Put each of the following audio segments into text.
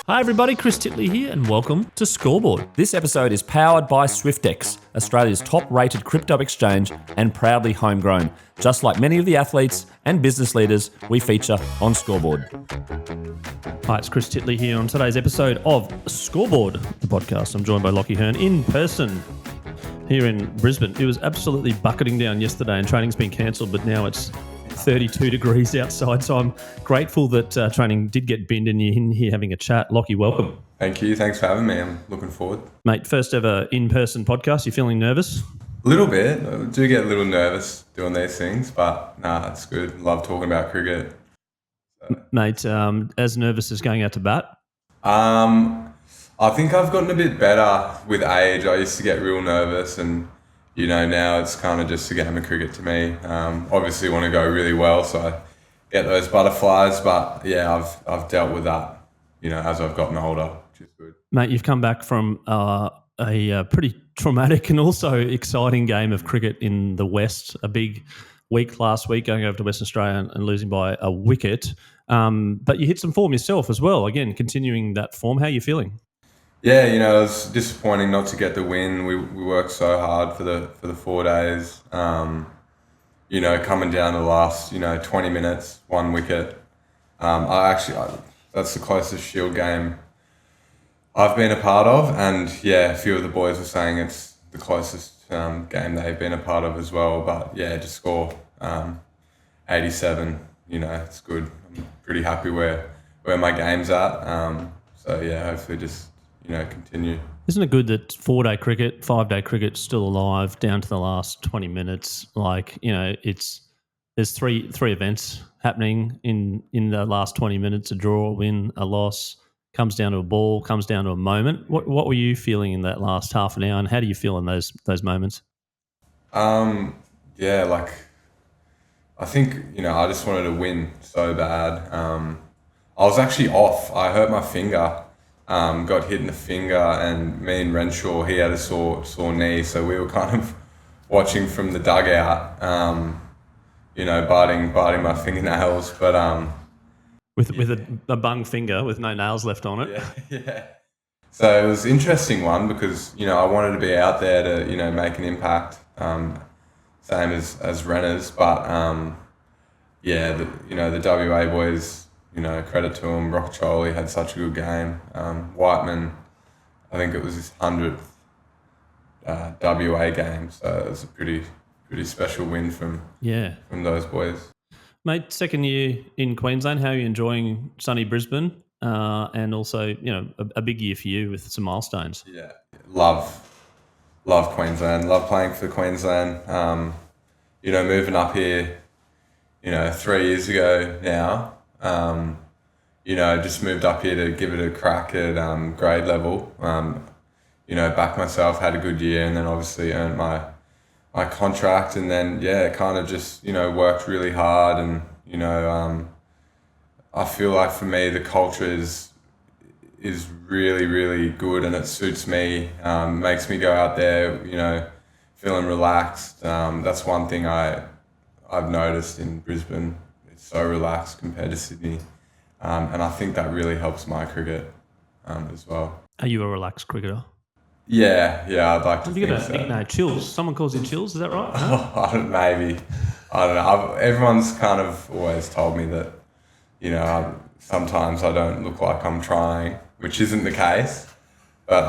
Hi everybody, Chris Titley here and welcome to Scoreboard. This episode is powered by SwiftX, Australia's top-rated crypto exchange and proudly homegrown, just like many of the athletes and business leaders we feature on Scoreboard. Hi, it's Chris Titley here on today's episode of Scoreboard, the podcast. I'm joined by Lachie Hearne in person here in Brisbane. It was absolutely bucketing down yesterday and training's been cancelled, but now it's 32 degrees outside, so I'm grateful that training did get binned and you're in here having a chat. Lachie, welcome. Thank you. Thanks for having me. I'm looking forward. Mate, first ever in-person podcast. You feeling nervous? A little bit. I do get a little nervous doing these things, but nah, it's good. Love talking about cricket. So. Mate, as nervous as going out to bat? I think I've gotten a bit better with age. I used to get real nervous and now it's kind of just a game of cricket to me. Obviously want to go really well, so I get those butterflies, but yeah, I've dealt with that, as I've gotten older, which is good. Mate, you've come back from a pretty traumatic and also exciting game of cricket in the West, a big week last week going over to Western Australia and losing by a wicket. But you hit some form yourself as well, again, continuing that form. How are you feeling? Yeah, it was disappointing not to get the win. We worked so hard for the 4 days. Coming down to the last 20 minutes, 1 wicket. That's the closest Shield game I've been a part of, and yeah, a few of the boys were saying it's the closest game they've been a part of as well. But yeah, to score 87, it's good. I'm pretty happy where my game's at. So yeah, hopefully just continue. Isn't it good that 4-day cricket, 5-day cricket still alive down to the last 20 minutes? There's three events happening in the last 20 minutes: a draw, a win, a loss. Comes down to a ball, comes down to a moment. What were you feeling in that last half an hour, and how do you feel in those moments? I think I just wanted to win so bad. I was actually off. I hurt my finger. Got hit in the finger, and me and Renshaw, he had a sore knee, so we were kind of watching from the dugout, biting my fingernails, but with a bung finger with no nails left on it. Yeah. So it was an interesting one because I wanted to be out there to make an impact, same as Renners, but the WA boys. Credit to him. Rockcholi had such a good game. Whiteman, I think it was his 100th WA game, so it was a pretty special win from those boys. Mate, second year in Queensland. How are you enjoying sunny Brisbane? And also, a big year for you with some milestones. Yeah, love Queensland. Love playing for Queensland. Moving up here, 3 years ago now. Just moved up here to give it a crack at grade level. Backed myself, had a good year, and then obviously earned my contract, and then kind of just worked really hard, and I feel like for me the culture is really, really good, and it suits me. Makes me go out there, feeling relaxed. That's one thing I've noticed in Brisbane. So relaxed compared to Sydney, and I think that really helps my cricket as well. Are you a relaxed cricketer? Yeah, I'd like to. Have you got a nickname, Chills? Someone calls you Chills, is that right? No? Maybe. I don't know. Everyone's kind of always told me that, sometimes I don't look like I'm trying, which isn't the case. But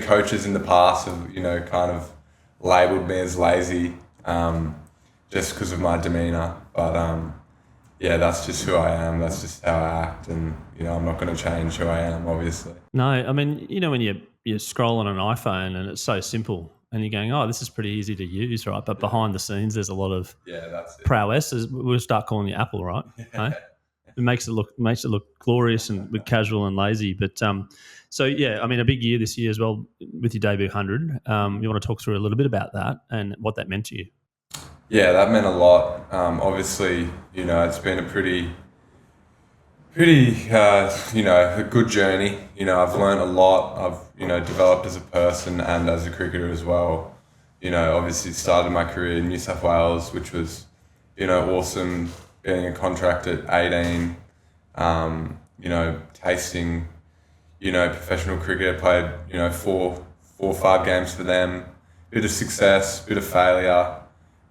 coaches in the past have, kind of labelled me as lazy, just because of my demeanour. But that's just who I am. That's just how I act, and I'm not going to change who I am, obviously. No, I mean, when you scroll on an iPhone and it's so simple, and you're going, oh, this is pretty easy to use, right? But behind the scenes, there's a lot of that's it. prowess. We'll start calling you Apple, right? Hey? It makes it look glorious and casual and lazy. But a big year this year as well with your debut 100. You want to talk through a little bit about that and what that meant to you? Yeah, that meant a lot. Obviously, it's been a pretty, a good journey. I've learned a lot. I've, developed as a person and as a cricketer as well. Obviously started my career in New South Wales, which was, awesome. Getting a contract at 18, tasting, professional cricket. Played, 4 or 5 games for them. Bit of success, bit of failure.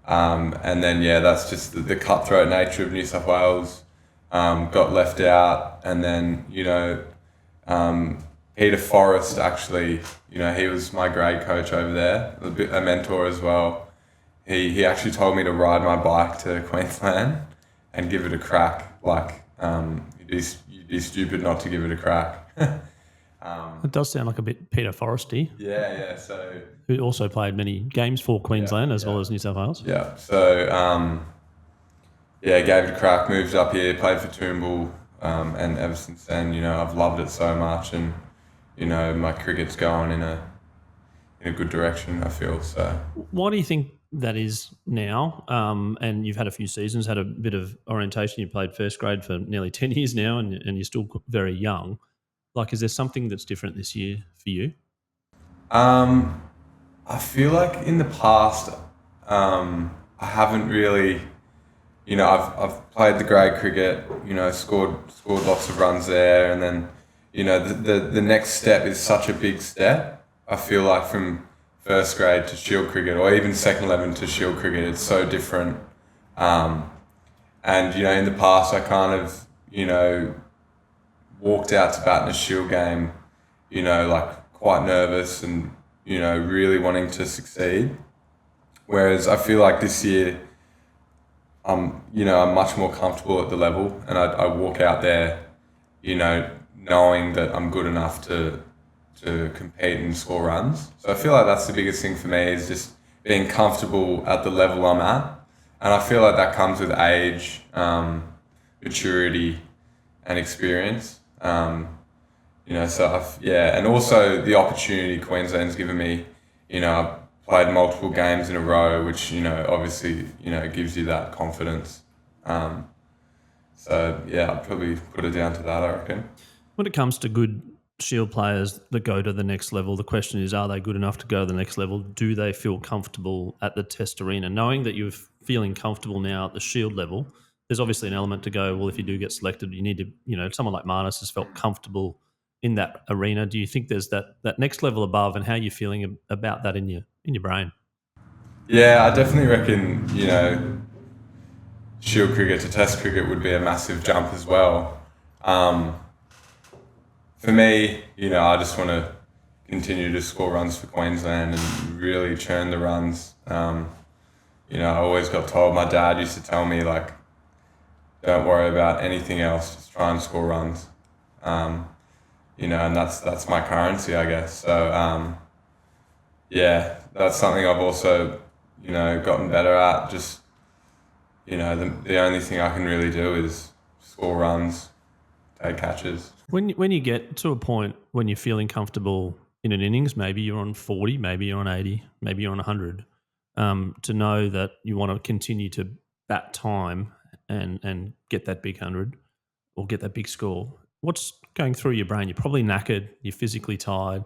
And then, that's just the cutthroat nature of New South Wales. Got left out. And then, Peter Forrest, actually, he was my grade coach over there, a mentor as well. He actually told me to ride my bike to Queensland and give it a crack. Like, you'd be stupid not to give it a crack. It does sound like a bit Peter Foresty. Yeah. So who also played many games for Queensland as well as New South Wales. Yeah. So gave it a crack. Moved up here, played for Toombul, and ever since then, I've loved it so much, and my cricket's going in a good direction, I feel. So why do you think that is now? And you've had a few seasons, had a bit of orientation. You played first grade for nearly 10 years now, and you're still very young. Like, is there something that's different this year for you? I feel like in the past, I haven't really, I've played the grade cricket, scored lots of runs there, and then, the next step is such a big step. I feel like from first grade to Shield cricket, or even second 11 to Shield cricket, it's so different. And in the past, I kind of, walked out to bat in a Shield game, like quite nervous and, really wanting to succeed. Whereas I feel like this year, I'm much more comfortable at the level, and I walk out there, knowing that I'm good enough to compete and score runs. So I feel like that's the biggest thing for me, is just being comfortable at the level I'm at. And I feel like that comes with age, maturity and experience. And also the opportunity Queensland's given me. I've played multiple games in a row, which, obviously, gives you that confidence. I'd probably put it down to that, I reckon. When it comes to good Shield players that go to the next level, the question is, are they good enough to go to the next level? Do they feel comfortable at the Test arena? Knowing that you're feeling comfortable now at the Shield level, there's obviously an element to go, well, if you do get selected, you need to, someone like Marnus has felt comfortable in that arena. Do you think there's that next level above, and how are you feeling about that in your brain? Yeah, I definitely reckon, Shield cricket to Test cricket would be a massive jump as well. For me, I just want to continue to score runs for Queensland and really churn the runs. I always got told, my dad used to tell me, like, don't worry about anything else, just try and score runs. And that's my currency, I guess. So, that's something I've also, gotten better at. Just, the only thing I can really do is score runs, take catches. When you get to a point when you're feeling comfortable in an innings, maybe you're on 40, maybe you're on 80, maybe you're on 100, to know that you want to continue to bat time and get that big 100 or get that big score, what's going through your brain? You're probably knackered, you're physically tired,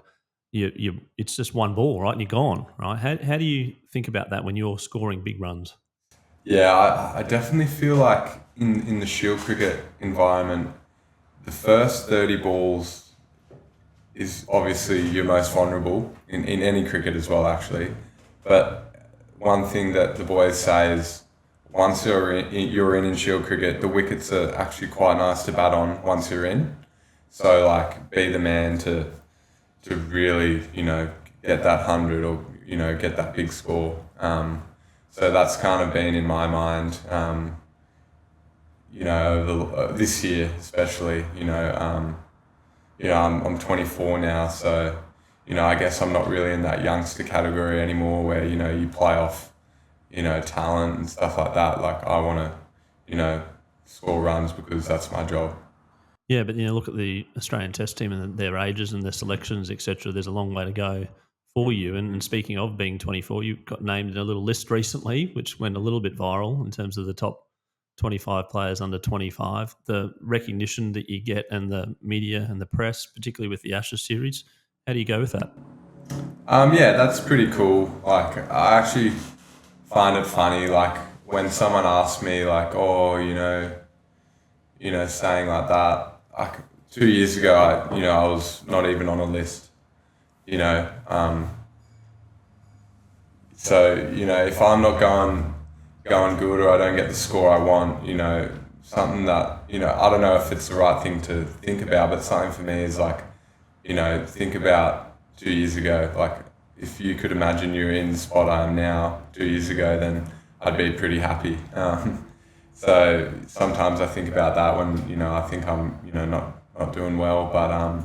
it's just one ball, right? And you're gone, right? How do you think about that when you're scoring big runs? Yeah, I definitely feel like in the Shield cricket environment, the first 30 balls is obviously your most vulnerable in any cricket as well, actually. But one thing that the boys say is, once you're in Shield cricket, the wickets are actually quite nice to bat on once you're in. So, like, be the man to really, get that 100 or, get that big score. So that's kind of been in my mind, this year especially. I'm 24 now, so, I guess I'm not really in that youngster category anymore where, you play off, talent and stuff like that. Like, I want to, score runs because that's my job. Yeah, but look at the Australian Test team and their ages and their selections, etc. There's a long way to go for you. And speaking of being 24, you got named in a little list recently, which went a little bit viral in terms of the top 25 players under 25. The recognition that you get and the media and the press, particularly with the Ashes series, how do you go with that? That's pretty cool. Like, I actually find it funny, like, when someone asks me, like, saying like that, 2 years ago, I was not even on a list, you know. So, if I'm not going good, or I don't get the score I want, something that, I don't know if it's the right thing to think about, but something for me is like, think about 2 years ago. Like, if you could imagine you're in the spot I am now 2 years ago, then I'd be pretty happy. So sometimes I think about that when, I think I'm, not doing well, but I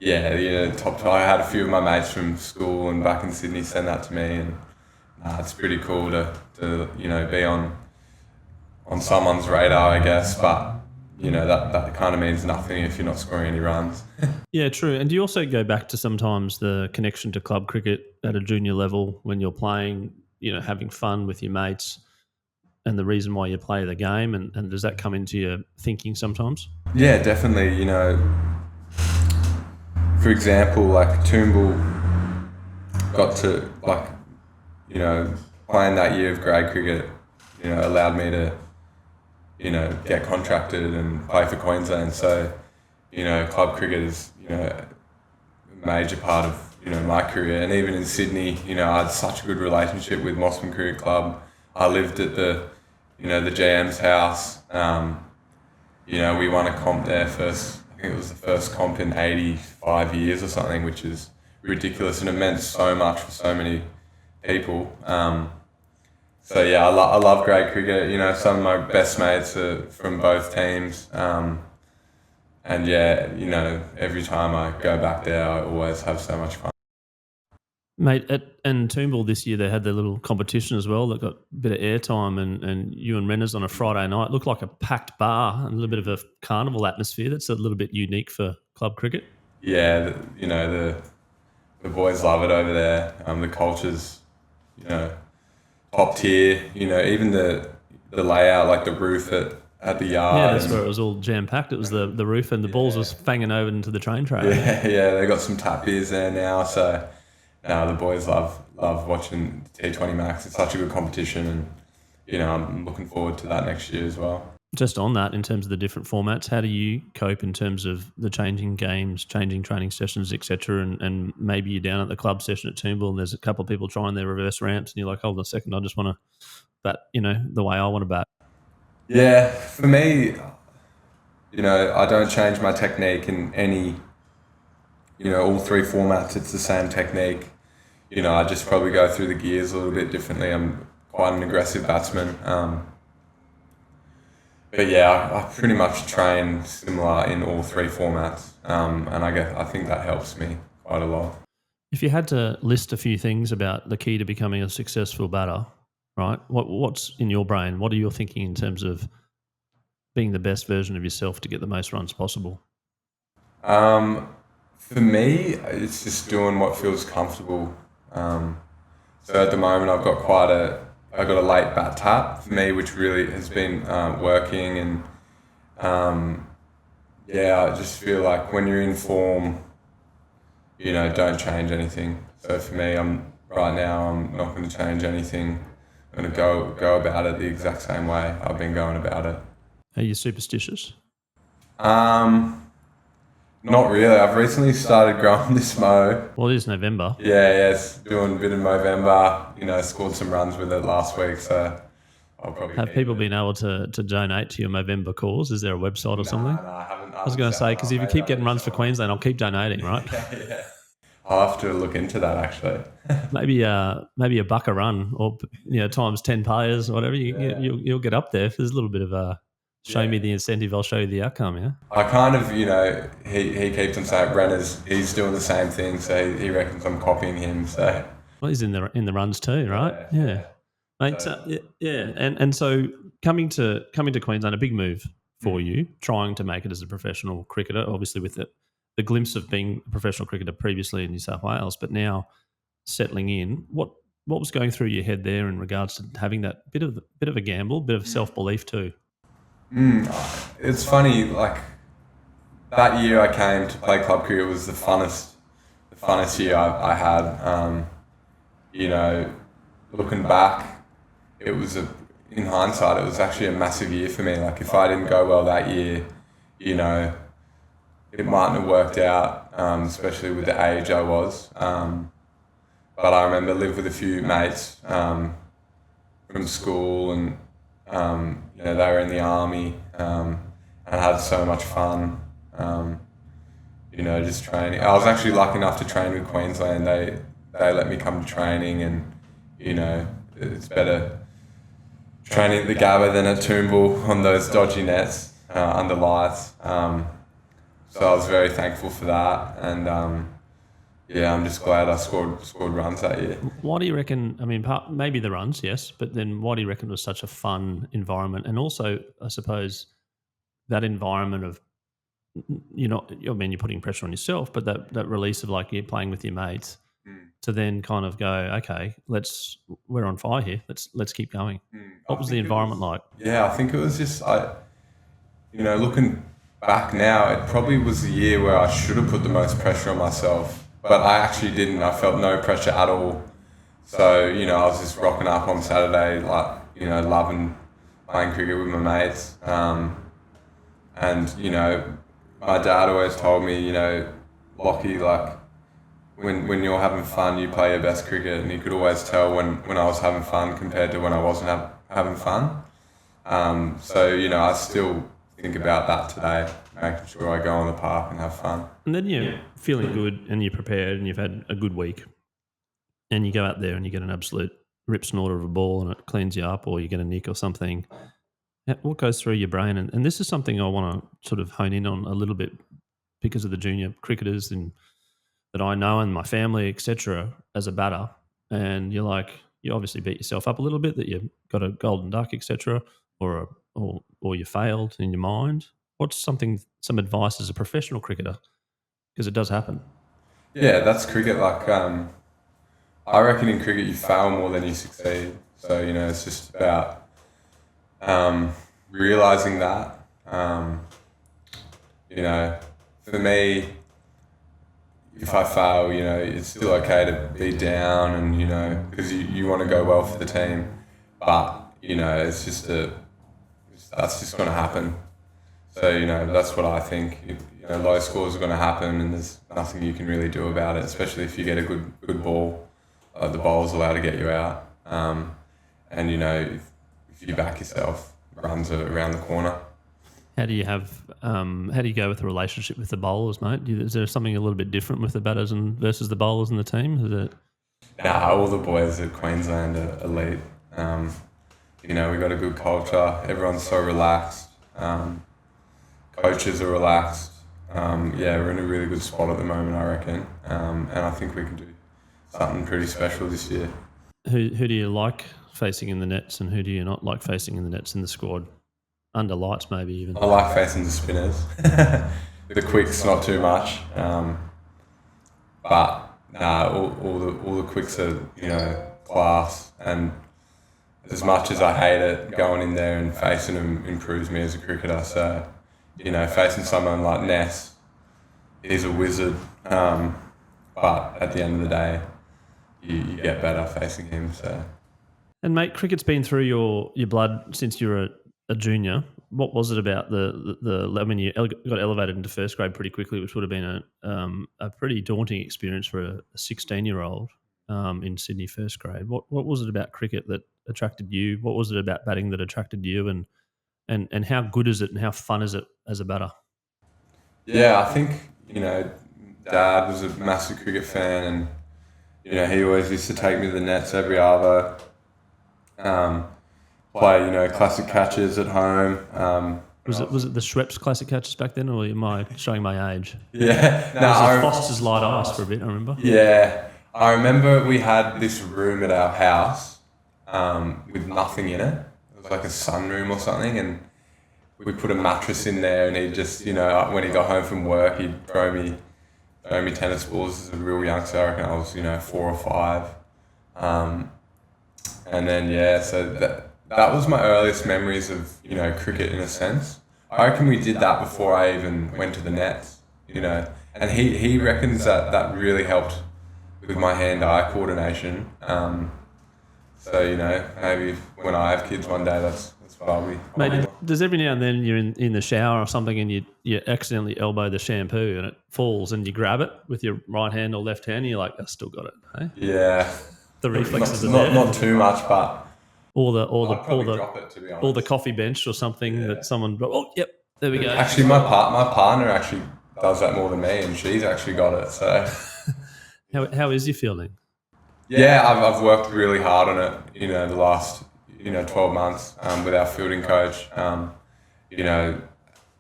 had a few of my mates from school and back in Sydney send that to me, and it's pretty cool to be on someone's radar, I guess, but that kind of means nothing if you're not scoring any runs. Yeah, true. And do you also go back to sometimes the connection to club cricket at a junior level when you're playing, having fun with your mates, and the reason why you play the game, and does that come into your thinking sometimes? Yeah, definitely. For example, like Toombul got to playing that year of grade cricket, allowed me to, get contracted and play for Queensland. So, club cricket is, a major part of, my career. And even in Sydney, I had such a good relationship with Mossman Cricket Club. I lived at the GM's house. We won a comp there first. I think it was the first comp in 85 years or something, which is ridiculous. And it meant so much for so many people. So yeah, I love grade cricket. Some of my best mates are from both teams. And yeah, every time I go back there, I always have so much fun. Mate, and Toombul this year, they had their little competition as well that got a bit of airtime, and you and Renners on a Friday night. Looked like a packed bar and a little bit of a carnival atmosphere. That's a little bit unique for club cricket. Yeah, the boys love it over there. The culture's, top tier. Even the layout, like the roof at the yard. Yeah, that's where it was all jam-packed. It was the roof, and the balls was fanging over into the train track. Yeah, they got some tap beers there now, so... the boys love watching T20 Max. It's such a good competition, and I'm looking forward to that next year as well. Just on that, in terms of the different formats, how do you cope in terms of the changing games, changing training sessions, etc.? And maybe you're down at the club session at Toombul and there's a couple of people trying their reverse ramps, and you're like, hold on a second, I just want to bat, the way I want to bat. Yeah, for me, I don't change my technique in any, all three formats. It's the same technique. I just probably go through the gears a little bit differently. I'm quite an aggressive batsman. But yeah, I pretty much train similar in all three formats. And I think that helps me quite a lot. If you had to list a few things about the key to becoming a successful batter, right? What's in your brain? What are you thinking in terms of being the best version of yourself to get the most runs possible? For me, it's just doing what feels comfortable. So at the moment, I've got I got a late bat tap for me, which really has been working. And I just feel like when you're in form, don't change anything. So for me, right now I'm not going to change anything. I'm going to go about it the exact same way I've been going about it. Are you superstitious? Not really. I've recently started growing this mow. Well, it is November. Yeah, it's doing a bit of Movember. Scored some runs with it last week, so I'll probably... Have people been able to donate to your Movember cause? Is there a website or something? No, I haven't. I was going to say, because if you keep getting runs for Queensland, I'll keep donating, right? Yeah. I'll have to look into that, actually. maybe a buck a run, or times 10 players or whatever. You'll get up there. If there's a little bit of a... Show me the incentive, I'll show you the outcome, yeah? I kind of, he keeps on saying, Brenner's, he's doing the same thing, so he reckons I'm copying him, so... Well, he's in the runs too, right? Yeah. Mate, And so coming to Queensland, a big move for you, trying to make it as a professional cricketer, obviously with the glimpse of being a professional cricketer previously in New South Wales, but now settling in. What was going through your head there in regards to having that bit of a gamble, bit of self-belief too? It's funny, like that year I came to play club cricket was the funnest year I had. Looking back, it was in hindsight, it was actually a massive year for me. Like if I didn't go well that year, it mightn't have worked out, especially with the age I was. But I remember lived with a few mates from school, and they were in the army, and had so much fun. Just training. I was actually lucky enough to train with Queensland. They let me come to training, and it's better training at the Gabba than at Toombul on those dodgy nets under lights. So I was very thankful for that, and I'm just glad I scored runs that year. Why do you reckon? I mean, maybe the runs, yes, but then why do you reckon it was such a fun environment? And also, I suppose that environment of you're putting pressure on yourself, but that release of like you're playing with your mates to then kind of go, okay, we're on fire here. Let's keep going. What was the environment like? Yeah, I think it was just looking back now, it probably was the year where I should have put the most pressure on myself, but I actually didn't. I felt no pressure at all. So, I was just rocking up on Saturday, loving playing cricket with my mates. My dad always told me, Lachie, like, when you're having fun, you play your best cricket, and you could always tell when I was having fun compared to when I wasn't having fun. I still think about that today, making sure I go on the park and have fun. And then you're feeling good and you're prepared and you've had a good week, and you go out there and you get an absolute rip snorter of a ball and it cleans you up, or you get a nick or something. What goes through your brain? And this is something I want to sort of hone in on a little bit because of the junior cricketers that I know and my family, etc. as a batter. And you obviously beat yourself up a little bit that you got a golden duck, etc. Or you failed in your mind. What's some advice as a professional cricketer? Because it does happen. Yeah, that's cricket. Like, I reckon in cricket you fail more than you succeed. So, it's just about realizing that. For me, if I fail, it's still okay to be down, and because you want to go well for the team, but it's just that's just going to happen. So that's what I think. Low scores are going to happen, and there's nothing you can really do about it, especially if you get a good ball. The bowler's allowed to get you out, if you back yourself, runs are around the corner. How do you go with the relationship with the bowlers, mate? Is there something a little bit different with the batters versus the bowlers in the team? Nah, all the boys at Queensland are elite. We got a good culture. Everyone's so relaxed. Coaches are relaxed. We're in a really good spot at the moment, I reckon. And I think we can do something pretty special this year. Who do you like facing in the nets, and who do you not like facing in the nets in the squad? Under lights, maybe even. I like facing the spinners. The quicks, not too much. But all the quicks are class, and as much as I hate it, going in there and facing them improves me as a cricketer. So facing someone like Ness, he's a wizard. But at the end of the day, you get better facing him. So. And mate, cricket's been through your blood since you were a junior. What was it about I mean, you got elevated into first grade pretty quickly, which would have been a pretty daunting experience for a 16-year-old in Sydney first grade. What was it about cricket that attracted you? What was it about batting that attracted you? And how good is it and how fun is it as a batter? Yeah, I think, Dad was a massive cricket fan, and, he always used to take me to the nets every arvo. Play, classic catches at home. Was it the Schweppes classic catches back then, or am I showing my age? Yeah. No, it was Foster's light ice for a bit, I remember. Yeah. I remember we had this room at our house with nothing in it. It was like a sunroom or something, and we put a mattress in there, and he'd just, when he got home from work, he'd throw me tennis balls as a real youngster. I reckon I was, 4 or 5. And then, so that was my earliest memories of, cricket in a sense. I reckon we did that before I even went to the nets, and he reckons that really helped with my hand-eye coordination. So, maybe when I have kids one day, that's that's what I'll be Mate, doing. does every now and then you're in the shower or something and you accidentally elbow the shampoo and it falls and you grab it with your right hand or left hand and you're like, I still got it. Hey? Yeah. The reflexes are not, there. not too much, but I'd probably drop it, to be honest. or the coffee bench or something that someone. Oh, yep, there we go. Actually, my partner actually does that more than me, and she's actually got it. So, How is you feeling? yeah, I've worked really hard on it. The last 12 months with our fielding coach.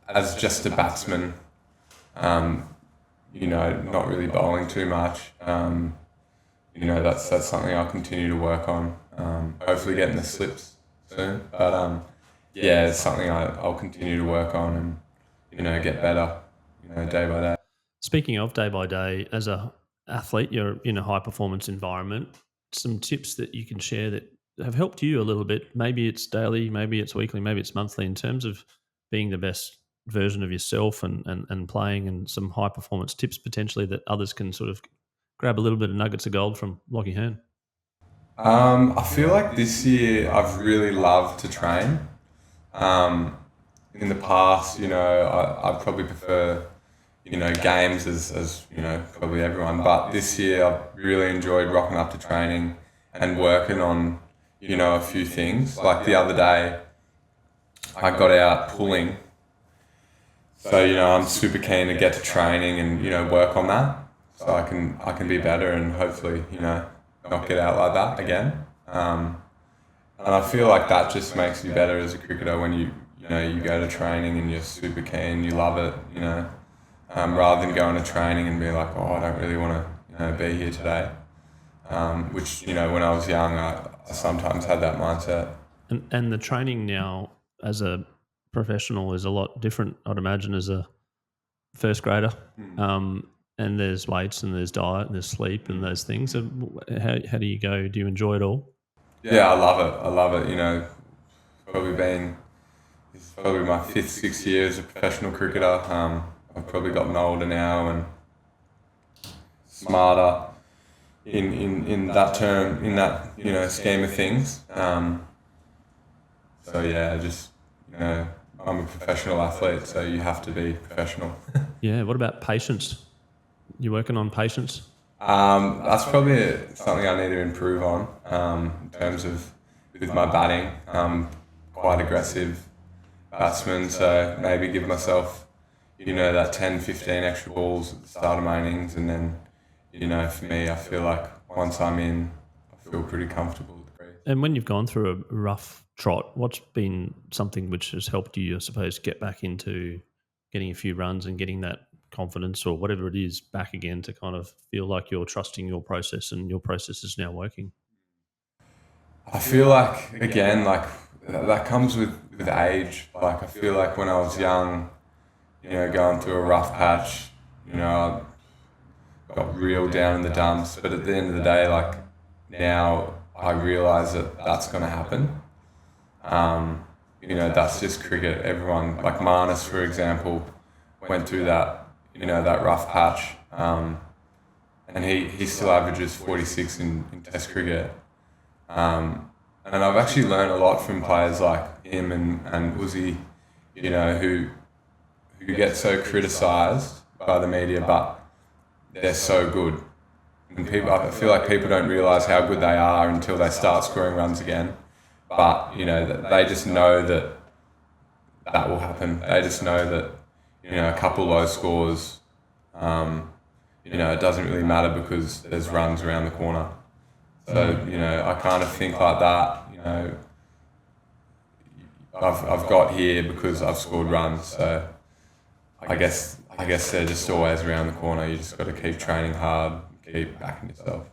As just a batsman, not really bowling too much. That's something I'll continue to work on. Hopefully getting the slips soon, but it's something I'll continue to work on and get better, day by day. Speaking of day by day, as a athlete, you're in a high performance environment. Some tips that you can share that have helped you a little bit. Maybe it's daily, maybe it's weekly, maybe it's monthly, in terms of being the best version of yourself and playing, and some high performance tips potentially that others can sort of grab a little bit of nuggets of gold from Lachie Hearne. I feel like this year I've really loved to train. In the past, I'd probably prefer, games as probably everyone. But this year I've really enjoyed rocking up to training and working on, a few things. Like the other day, I got out pulling. So, I'm super keen to get to training and, work on that. So I can be better and hopefully, not get out like that again. And I feel like that just makes you better as a cricketer when you go to training and you're super keen, you love it, rather than going to training and being like, oh, I don't really want to, be here today. Which, when I was young, I sometimes had that mindset. And the training now as a professional is a lot different, I'd imagine, as a first grader. And there's weights and there's diet and there's sleep and those things. So how do you go? Do you enjoy it all? Yeah, I love it. This is probably my 5th, 6th year as a professional cricketer. I've probably gotten older now and smarter in that term, in that, scheme of things. I'm a professional athlete, so you have to be professional. Yeah, what about patience? You working on patience? That's probably something I need to improve on in terms of with my batting. I'm quite aggressive batsman, so maybe give myself, that 10, 15 extra balls at the start of my innings, and then, for me, I feel like once I'm in, I feel pretty comfortable with the crease. And when you've gone through a rough trot, what's been something which has helped you, I suppose, get back into getting a few runs and getting that confidence or whatever it is back again to kind of feel like you're trusting your process and your process is now working? I feel like, again, that comes with age. Like, I feel like when I was young, going through a rough patch, I got real down in the dumps. But at the end of the day, now I realise that that's going to happen. That's just cricket. Everyone, like Marnus, for example, went through that, that rough patch. And he still averages 46 in Test cricket. And I've actually learned a lot from players like him and Uzi, who get so criticised by the media, but they're so good. And I feel like people don't realise how good they are until they start scoring runs again. But, they just know that will happen. They just know that, a couple low scores, it doesn't really matter because there's runs around the corner. So, I kind of think like that, I've got here because I've scored runs. So I guess they're just always around the corner. You just got to keep training hard, keep backing yourself.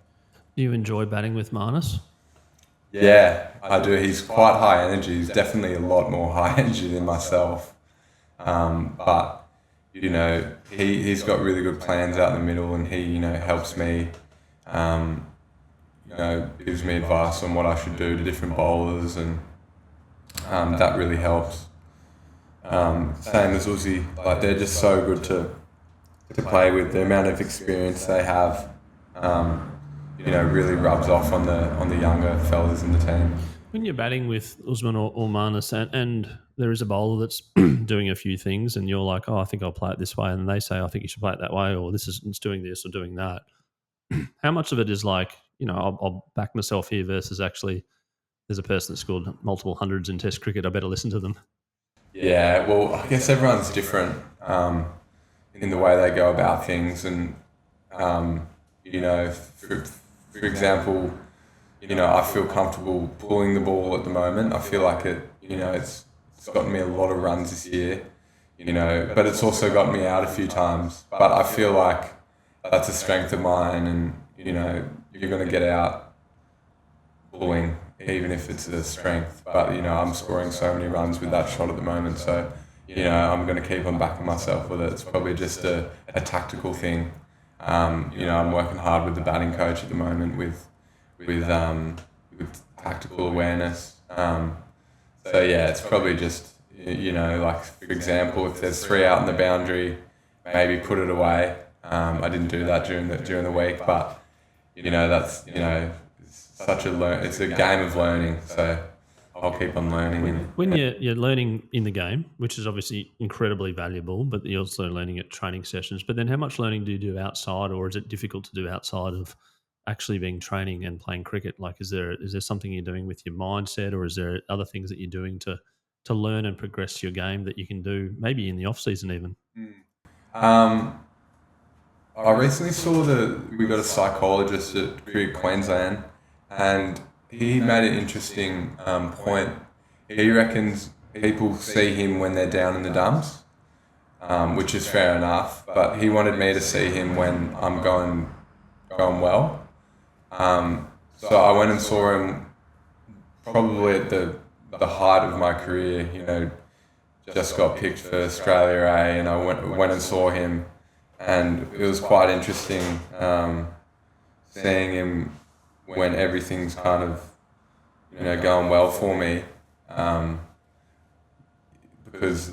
Do you enjoy batting with Marnus? Yeah, I do. He's quite high energy. He's definitely a lot more high energy than myself. But, he's got really good plans out in the middle, and he, helps me, gives me advice on what I should do to different bowlers, and that really helps. Same as Uzi, they're just so good to play with. The amount of experience they have, really rubs off on the younger fellas in the team. When you're batting with Usman or Marnus and there is a bowler that's doing a few things and you're like, oh, I think I'll play it this way. And they say, I think you should play it that way, or it's doing this or doing that. How much of it is like, I'll back myself here versus actually there's a person that scored multiple hundreds in Test cricket. I better listen to them. Yeah, well, I guess everyone's different in the way they go about things. And, for example, I feel comfortable pulling the ball at the moment. I feel like it's gotten me a lot of runs this year, but it's also got me out a few times. But I feel like that's a strength of mine, and, you're going to get out pulling, even if it's a strength. But, I'm scoring so many runs with that shot at the moment. So, I'm going to keep on backing myself with it. It's probably just a tactical thing. I'm working hard with the batting coach at the moment with tactical awareness. So yeah, it's probably just, like, for example, if there's 3 out in the boundary, maybe put it away. I didn't do that during the week, but that's it's a game of learning. So I'll keep on learning. When you're learning in the game, which is obviously incredibly valuable, but you're also learning at training sessions. But then how much learning do you do outside, or is it difficult to do outside of actually being training and playing cricket? Like, is there something you're doing with your mindset, or is there other things that you're doing to learn and progress your game that you can do maybe in the off season even? I recently saw we got a psychologist at Queensland, and he made an interesting point. He reckons people see him when they're down in the dumps, which is fair enough. But he wanted me to see him when I'm going well. So I went and saw him probably at the height of my career. Just got picked for Australia A, and I went and saw him, and it was quite interesting seeing him when everything's kind of going well for me, because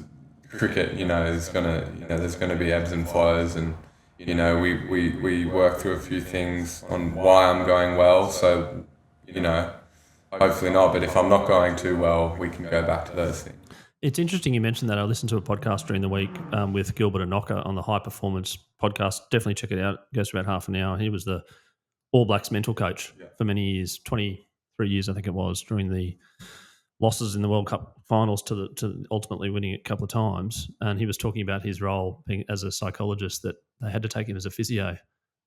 cricket, is there's gonna be ebbs and flows, and we work through a few things on why I'm going well. So hopefully not, but if I'm not going too well, we can go back to those things. It's interesting you mentioned that. I listened to a podcast during the week with Gilbert Anoka on the High Performance podcast. Definitely check it out. It goes for about half an hour. He was the All Blacks mental coach for many years, 23 years I think it was, during the losses in the World Cup finals to ultimately winning it a couple of times. And he was talking about his role being as a psychologist, that they had to take him as a physio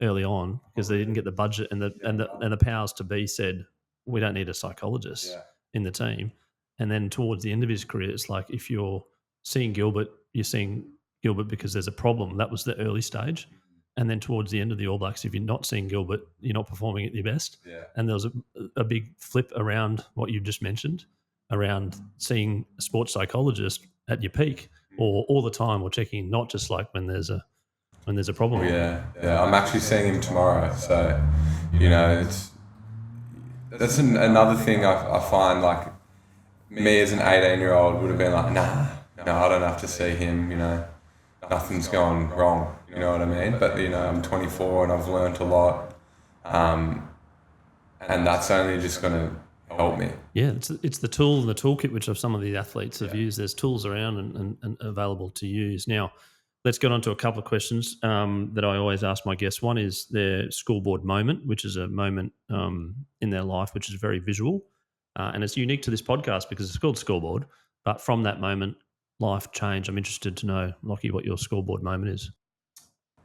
early on because they didn't get the budget, and the powers to be said, we don't need a psychologist in the team. And then towards the end of his career, it's like, if you're seeing Gilbert, you're seeing Gilbert because there's a problem. That was the early stage. And then towards the end of the All Blacks, if you're not seeing Gilbert, you're not performing at your best. Yeah. And there was a big flip around what you just mentioned, around seeing a sports psychologist at your peak, or all the time, or checking, not just like when there's a problem. Yeah. I'm actually seeing him tomorrow. So, that's another thing I find, like, me as an 18-year-old would have been like, no, I don't have to see him, nothing's going wrong, you know what I mean? But, I'm 24 and I've learned a lot, and that's only just going to help me. Yeah, it's the tool and the toolkit which some of these athletes have used. There's tools around and available to use. Now, let's get on to a couple of questions that I always ask my guests. One is their schoolboard moment, which is a moment in their life which is very visual. And it's unique to this podcast because it's called Scoreboard. But from that moment, life changed. I'm interested to know, Lachie, what your scoreboard moment is.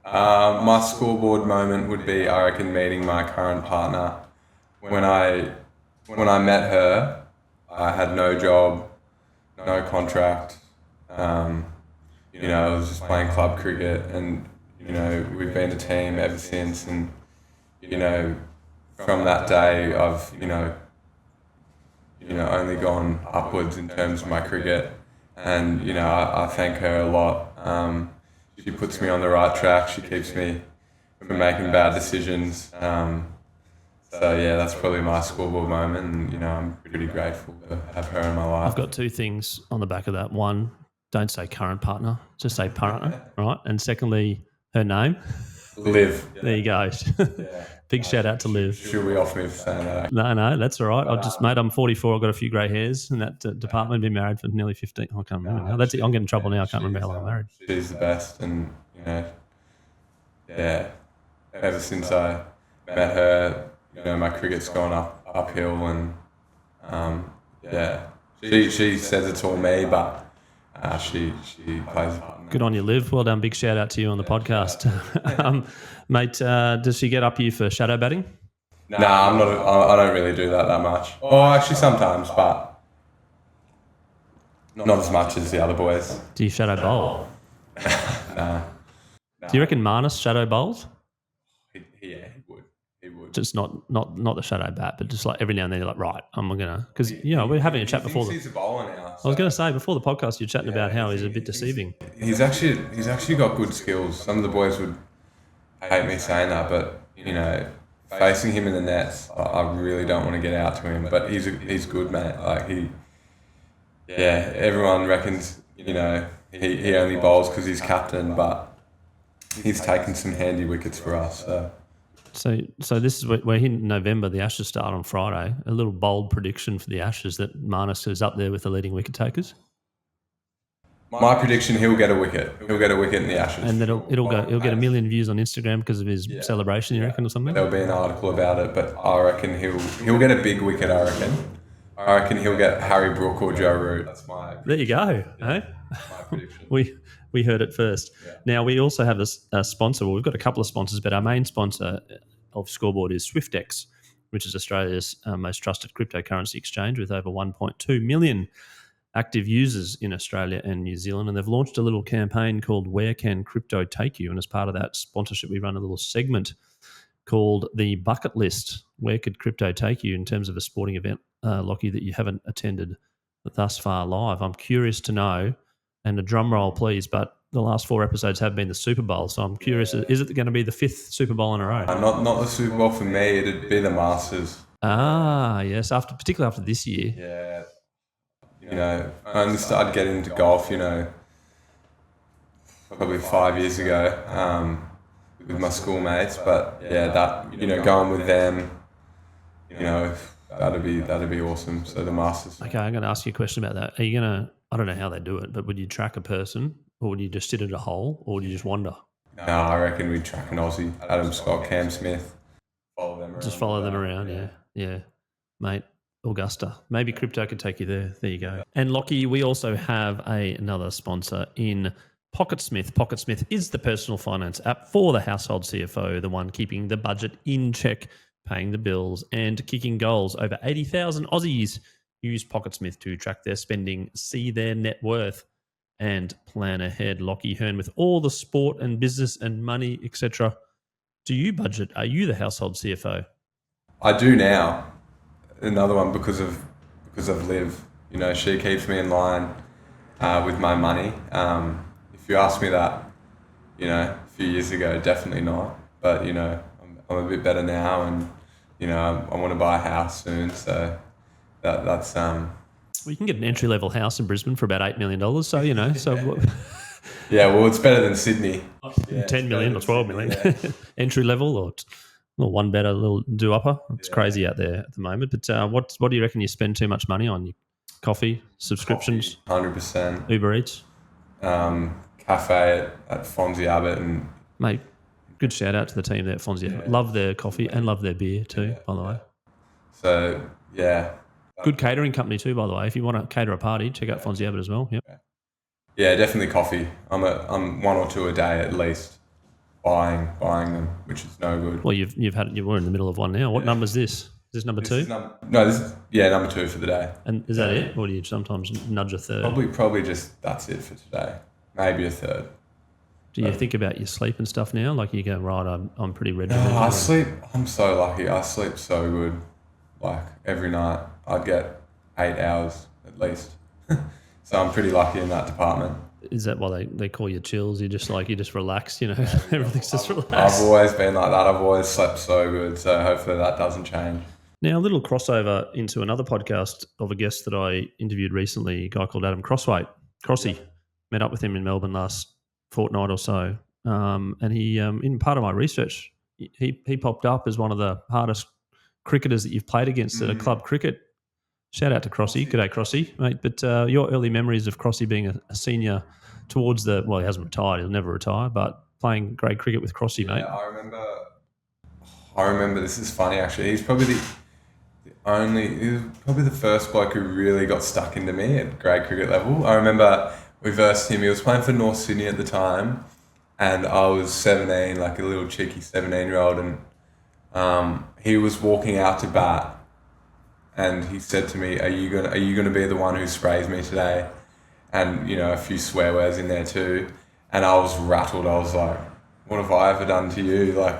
My scoreboard moment would be, I reckon, meeting my current partner. When I met her, I had no job, no contract. I was just playing club cricket, and we've been a team ever since. And from that day, I've only gone upwards in terms of my cricket, and I thank her a lot. She puts me on the right track. She keeps me from making bad decisions. So yeah, that's probably my scoreboard moment, and I'm pretty grateful to have her in my life. I've got 2 things on the back of that. One, don't say current partner, just say partner, right? And secondly, her name. Liv. There you go. Big shout out to Liv. She'll be off me for saying that. No, that's all right. Mate, I'm 44. I've got a few grey hairs in that department. Been married for nearly 15. I can't remember now. I'm getting in trouble now. I can't remember how long I'm married. She's the best, and ever since I met her, my cricket's gone uphill, and she says it's all me, but she plays a part. Good on you, Liv. Well done. Big shout out to you on the podcast, mate. Does she get up you for shadow batting? Nah, I'm not. I don't really do that much. Oh, actually, sometimes, but not as much as the other boys. Do you shadow bowl? Nah. Do you reckon Marnus shadow bowls? He would. He would. Just not the shadow bat, but just like every now and then you're like, right, I'm gonna, because we're having a chat before. He's a bowler now. I was going to say before the podcast, you're chatting about how he's a bit deceiving. He's actually got good skills. Some of the boys would hate me saying that, but facing him in the nets, I really don't want to get out to him. But he's good, mate. Like everyone reckons he only bowls because he's captain, but he's taken some handy wickets for us. So this is we're in November. The Ashes start on Friday. A little bold prediction for the Ashes that Marnus is up there with the leading wicket takers. My prediction: he'll get a wicket. He'll get a wicket in the Ashes, and then he'll get a million views on Instagram because of his celebration. You reckon, or something? There'll be an article about it, but I reckon he'll get a big wicket. I reckon he'll get Harry Brook or Joe Root. That's my prediction. There you go. My prediction. We heard it first. Yeah. Now, we also have a sponsor. Well, we've got a couple of sponsors, but our main sponsor of Scoreboard is SwiftX, which is Australia's most trusted cryptocurrency exchange with over 1.2 million active users in Australia and New Zealand. And they've launched a little campaign called Where Can Crypto Take You? And as part of that sponsorship, we run a little segment called the Bucket List. Where could crypto take you in terms of a sporting event, Lachie, that you haven't attended thus far live? I'm curious to know, and a drum roll, please, but the last 4 episodes have been the Super Bowl, so I'm curious, is it going to be the 5th Super Bowl in a row? Not the Super Bowl for me, it'd be the Masters. Ah, yes, particularly after this year. Yeah. I only started getting into golf, probably 5 years ago with my schoolmates, but going with them, that'd be awesome. So the Masters. Okay, I'm going to ask you a question about that. Are you going to, I don't know how they do it, but would you track a person, or would you just sit at a hole, or would you just wander? No, I reckon we'd track an Aussie, Adam Scott, Cam Smith, follow them around. Just follow them around, yeah. Mate, Augusta. Maybe crypto could take you there. There you go. And Lachie, we also have another sponsor in PocketSmith. PocketSmith is the personal finance app for the household CFO, the one keeping the budget in check, paying the bills and kicking goals. Over 80,000 Aussies use PocketSmith to track their spending, see their net worth, and plan ahead. Lachie Hearne, with all the sport and business and money, etc. Do you budget? Are you the household CFO? I do now. Another one because of Liv. She keeps me in line with my money. If you asked me that, a few years ago, definitely not. But I'm a bit better now, and I want to buy a house soon. So that's Well, you can get an entry-level house in Brisbane for about $8 million, so, yeah, well, it's better than Sydney. Yeah, 10 million or 12 million. Yeah. Entry-level or one better little do-upper. It's crazy out there at the moment. But what do you reckon you spend too much money on? Coffee, subscriptions? 100%. Uber Eats? Cafe at Fonzie Abbott. And mate, good shout-out to the team there at Fonzie Abbott. Love their coffee and love their beer too, by the way. So, yeah. Good catering company too, by the way. If you want to cater a party, check out Fonzie Abbott as well. Yep. Yeah, definitely coffee. I'm 1 or 2 a day at least, buying them, which is no good. Well, we're in the middle of one now. What number is this? Is this number 2? This is number 2 for the day. And is that it, or do you sometimes nudge a third? Probably just that's it for today. Maybe a third. Do you think about your sleep and stuff now? Like you go, right, I'm pretty ready. I sleep. I'm so lucky. I sleep so good. Like every night, I'd get 8 hours at least. So I'm pretty lucky in that department. Is that why they call you chills? You just relax, everything's just relaxed. I've always been like that. I've always slept so good. So hopefully that doesn't change. Now, a little crossover into another podcast of a guest that I interviewed recently, a guy called Adam Crossway. Crossy. Met up with him in Melbourne last fortnight or so. And he, in part of my research, he popped up as one of the hardest cricketers that you've played against at a club cricket. Shout out to Crossy. G'day, Crossy, mate. But your early memories of Crossy being a senior towards he hasn't retired. He'll never retire, but playing grade cricket with Crossy, mate. I remember. This is funny, actually. He's probably he was probably the first bloke who really got stuck into me at grade cricket level. I remember we versed him. He was playing for North Sydney at the time, and I was 17, like a little cheeky 17-year-old, and he was walking out to bat, and he said to me, "Are you gonna be the one who sprays me today?" And a few swear words in there too, and I was rattled. I was like, "What have I ever done to you?" Like.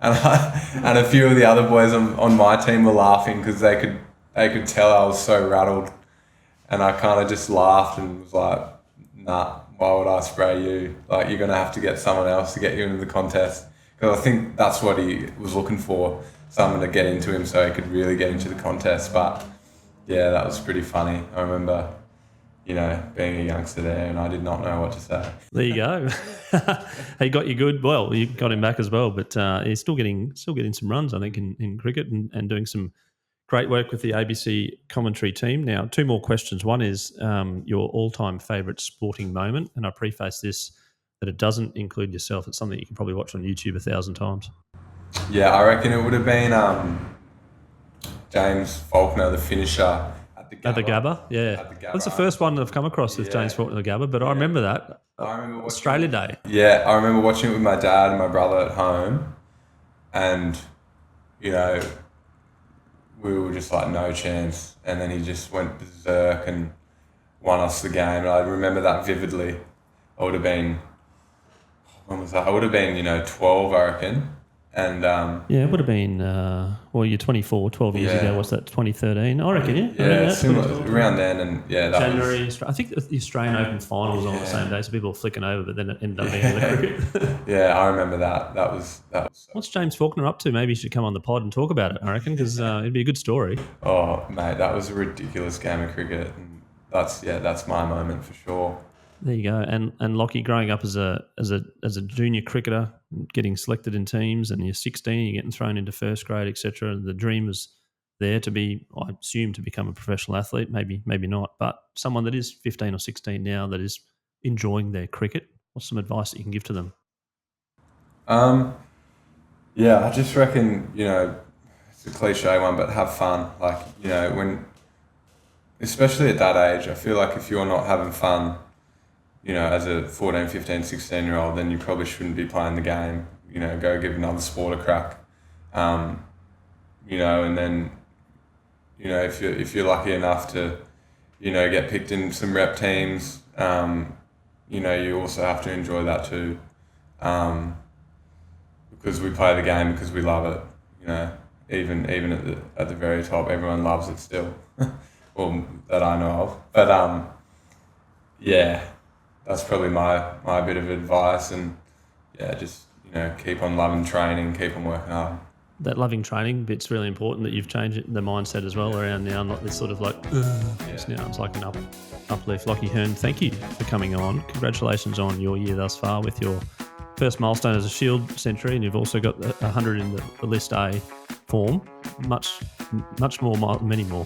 And a few of the other boys on my team were laughing because they could tell I was so rattled, and I kind of just laughed and was like, "Nah, why would I spray you? Like, you're gonna have to get someone else to get you into the contest." Because I think that's what he was looking for, someone to get into him so he could really get into the contest. But yeah, that was pretty funny. I remember, being a youngster there, and I did not know what to say. There you go. He got you good. Well, you got him back as well, but he's still getting some runs, I think, in cricket and doing some great work with the ABC commentary team. Now, 2 more questions. One is your all-time favourite sporting moment, and I preface this that it doesn't include yourself. It's something you can probably watch on YouTube 1,000 times. Yeah, I reckon it would have been James Faulkner, the finisher. At the Gabba, yeah. At the Gabba. That's the first one I've come across with James Faulkner at the Gabba, but I remember that. I remember Australia Day. Yeah, I remember watching it with my dad and my brother at home, and, we were just like, no chance. And then he just went berserk and won us the game. And I remember that vividly. I would have been, when was that? I would have been, 12, I reckon. And it would have been you're 24, 12 years ago. What's that? 2013, I reckon. Yeah, similar around then, and that January. I think the Australian Open final was on the same day, so people were flicking over, but then it ended up being in the cricket. Yeah, I remember that. That was. What's James Faulkner up to? Maybe he should come on the pod and talk about it. I reckon, because it'd be a good story. Oh, mate, that was a ridiculous game of cricket, and that's my moment for sure. There you go. And Lachie, growing up as a junior cricketer, getting selected in teams, and you're 16, you're getting thrown into first grade, etc. The dream was there to be, I assume, to become a professional athlete. Maybe not. But someone that is 15 or 16 now that is enjoying their cricket, what's some advice that you can give to them? I just reckon, it's a cliche one, but have fun. Like, when, especially at that age, I feel like if you're not having fun, as a 14, 15, 16-year-old, then you probably shouldn't be playing the game. Go give another sport a crack. And then, if you're lucky enough to, get picked in some rep teams, you also have to enjoy that too. Because we play the game because we love it. Even at the very top, everyone loves it still. Well, that I know of. But that's probably my bit of advice, and just keep on loving training, keep on working hard. That loving training bit's really important, that you've changed the mindset as well around now, not this sort of like now it's like an uplift. Lachie Hearne, thank you for coming on. Congratulations on your year thus far with your first milestone as a Shield century, and you've also got 100 in the List A form. Much more, many more.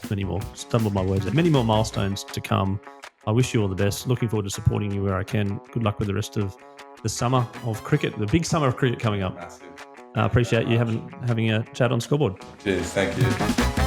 Stumbled my words there. Many more milestones to come. I wish you all the best. Looking forward to supporting you where I can. Good luck with the rest of the summer of cricket, the big summer of cricket coming up. Massive. I appreciate you having a chat on Scoreboard. Cheers, thank you.